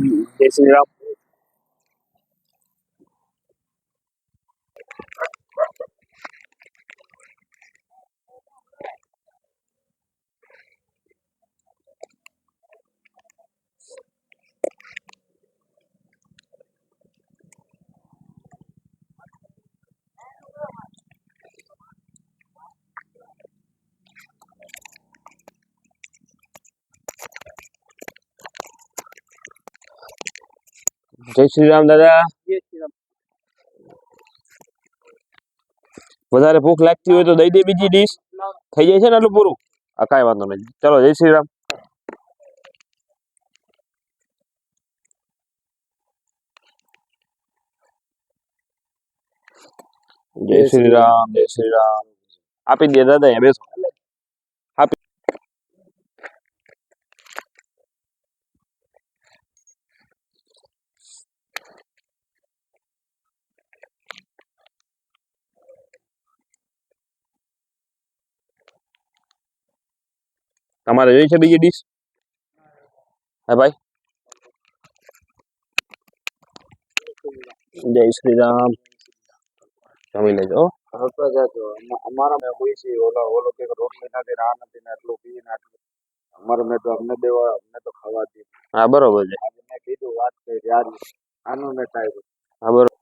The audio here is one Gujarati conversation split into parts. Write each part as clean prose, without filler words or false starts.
जय श्री राम। जय श्री राम दादा। વધારે ભૂખ લાગતી હોય તો દઈ દે બીજી ડીશ, થઈ જાય છે ને આટલું પૂરું? આ કાંઈ વાંધો નહીં, ચલો જય શ્રી રામ। જય શ્રી રામ, જય શ્રી રામ। આપી દે દાદા, એ બેસો આપી। તમારે જોઈ છે બીજી ડીશ? હા ભાઈ, જય શ્રી રામ। જમી લેજો। અમારા મેં કોઈ છે ઓલો કે રોટલી નથી આ નથી ને એટલું પી ને આટલું અમારે મેં તો અમને દેવા અમને તો ખાવા દે। હા બરોબર છે। આજે મેં કીધું વાત કરી યાર આનું મેં ટાઈમ। હા બરોબર।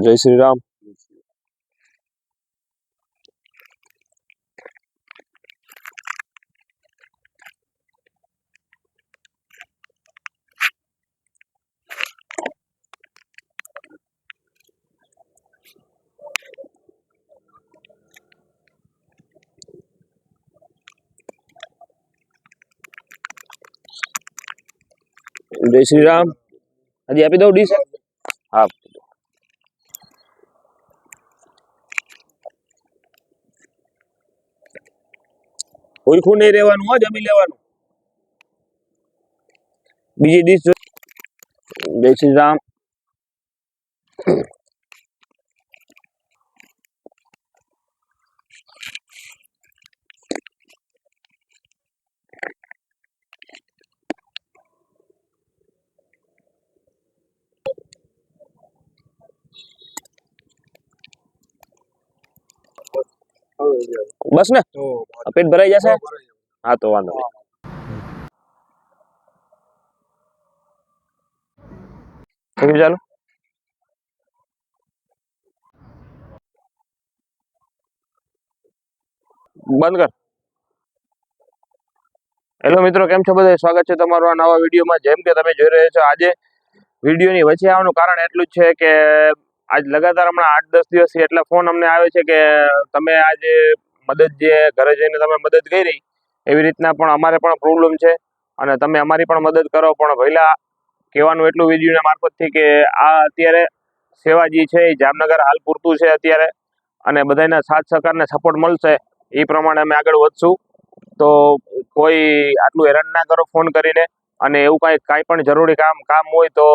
जय श्री राम। जय श्री राम। हजी आपी दो डिश। हाँ ઓળખું નહીં રહેવાનું, હો જમી લેવાનું। બીજી ડીશ। જય શ્રી રામ। બસ ને પેટ ભરાઈ જશે? હા તો વાંધો નહીં। ચાલો બંધ કર। હેલો મિત્રો, કેમ છો બધા? સ્વાગત છે તમારું આ નવા વિડીયોમાં। જેમ કે તમે જોઈ રહ્યા છો, આજે વિડીયોની વચ્ચે આવવાનું કારણ એટલું જ છે કે આજ લગાતાર હમણાં 8-10 દિવસથી એટલા ફોન અમને આવે છે કે તમે આજે મદદ જે ઘરે જઈને તમે મદદ કરી એવી રીતના પણ અમારે પણ પ્રોબ્લેમ છે અને તમે અમારી પણ મદદ કરો। પણ પહેલા કહેવાનું એટલું વિડીયોના મારફતથી કે આ અત્યારે સેવાજી છે એ જામનગર હાલ પૂરતું છે અત્યારે, અને બધાના સાથ સહકારને સપોર્ટ મળશે એ પ્રમાણે અમે આગળ વધશું। તો કોઈ આટલું હેરાન ના કરો ફોન કરીને, અને એવું કાંઈ પણ જરૂરી કામ હોય તો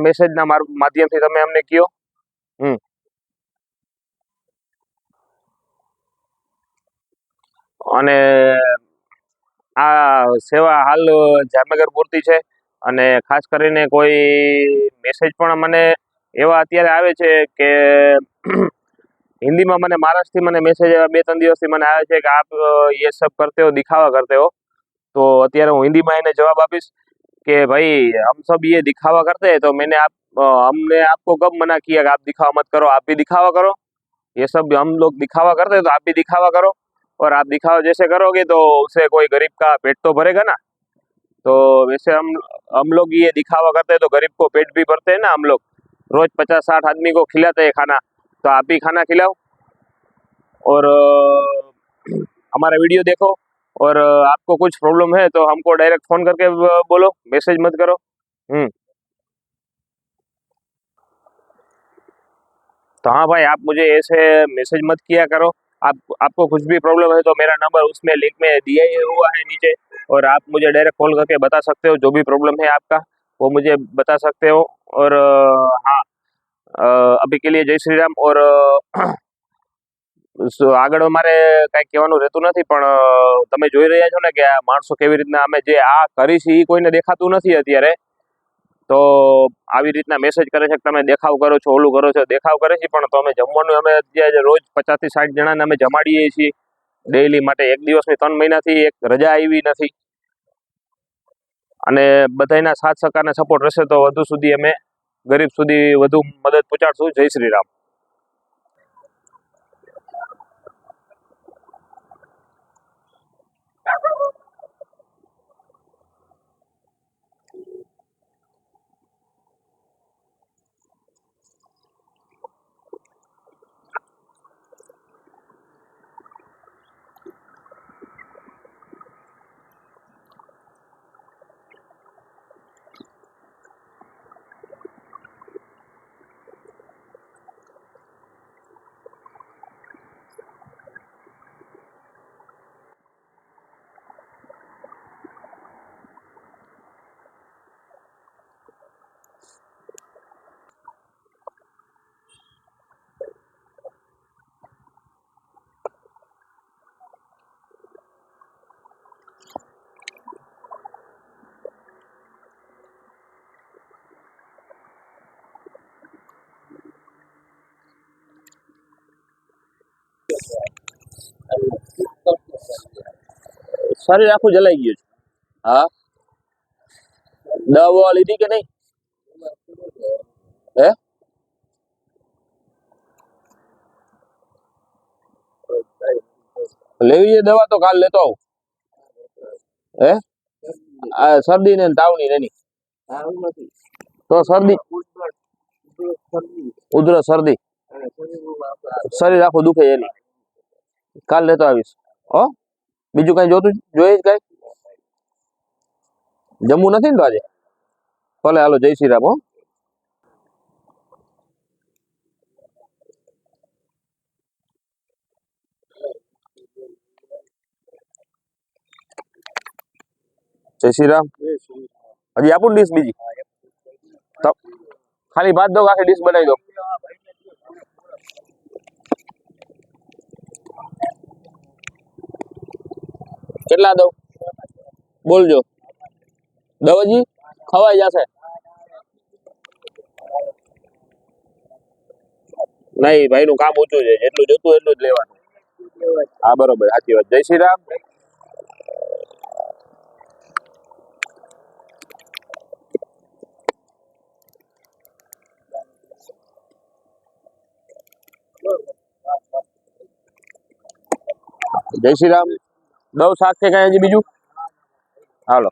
મેસેજના માધ્યમથી તમે અમને કહો। અને આ સેવા હાલ જામનગર પૂરતી છે, અને ખાસ કરીને કોઈ મેસેજ પણ મને એવા અત્યારે આવે છે કે हिंदी में मैंने महाराष्ट्र मैंने मैसेज 2-3 दिवस मैंने आया है कि आप ये सब करते हो, दिखावा करते हो। तो अत्यारे हूँ हिंदी में इन्हें जवाब आपीश कि भाई हम सब ये दिखावा करते हैं, तो हमने आपको कब मना किया कि आप दिखावा मत करो? आप भी दिखावा करो। ये सब हम लोग दिखावा करते हैं तो आप भी दिखावा करो, और आप दिखावा जैसे करोगे तो उससे कोई गरीब का पेट तो भरेगा ना। तो वैसे हम लोग ये दिखावा करते हैं तो गरीब को पेट भी भरते हैं ना। हम लोग रोज 50-60 आदमी को खिलाते हैं खाना, तो आप भी खाना खिलाओ और हमारा वीडियो देखो। और आपको कुछ प्रॉब्लम है तो हमको डायरेक्ट फोन करके बोलो, मैसेज मत करो। तो हाँ भाई, आप मुझे ऐसे मैसेज मत किया करो। आप आपको कुछ भी प्रॉब्लम है तो मेरा नंबर उसमें लिंक में दिया ही हुआ है नीचे, और आप मुझे डायरेक्ट कॉल करके बता सकते हो जो भी प्रॉब्लम है आपका, वो मुझे बता सकते हो। और हाँ, अभी के लिए जय श्री राम। और આગળ અમારે કાંઈ કહેવાનું રહેતું નથી, પણ તમે જોઈ રહ્યા છો ને કે આ માણસો કેવી રીતના અમે જે આ કરી છે એ કોઈને દેખાતું નથી અત્યારે, તો આવી રીતના મેસેજ કરે છે કે તમે દેખાવ કરો છો, ઓલું કરો છો, દેખાવ કરે છે પણ તો અમે જમવાનું અમે અત્યારે રોજ 50 થી 60 જણાને અમે જમાડીએ છીએ ડેઈલી માટે. એક દિવસની 3 મહિનાથી એક રજા આવી નથી, અને બધાના સાથ સહકાર અને સપોર્ટ રહેશે તો વધુ સુધી અમે ગરીબ સુધી વધુ મદદ પહોંચાડશું. જય શ્રી રામ. શરીર આખું જલાઈ ગયું છે. હા, દવા લીધી કે નહીં? હે, લેવી છે દવા તો કાલ લેતો આવું. હે, આ શરદી ને તાવની એની તો શરદી, ઉધરસ, શરદી, શરીર આખું દુખે એની. કાલ લેતો આવીશ. હો, બીજું કઈ જોતું જોઈએ જ કઈ? જમવું નથી ને તો આજે? ભલે, હાલો, જય શ્રી રામ. હો, જય શ્રી રામ. હજી આપું ડીશ બીજી? તો ખાલી ભાત દો, આખી ડીશ બનાવી દો. કેટલા દઉં બોલજો. દવ હજી ખવાઈ જશે. નહીં, ભાઈ નું કામ ઊંચું છે, જેટલું જોતું એટલું જ લેવાનું. હા, બરોબર, સાચી વાત. જય શ્રી રામ. જય શ્રી રામ. દવ શાક છે કઈ હજી બીજું? હાલો.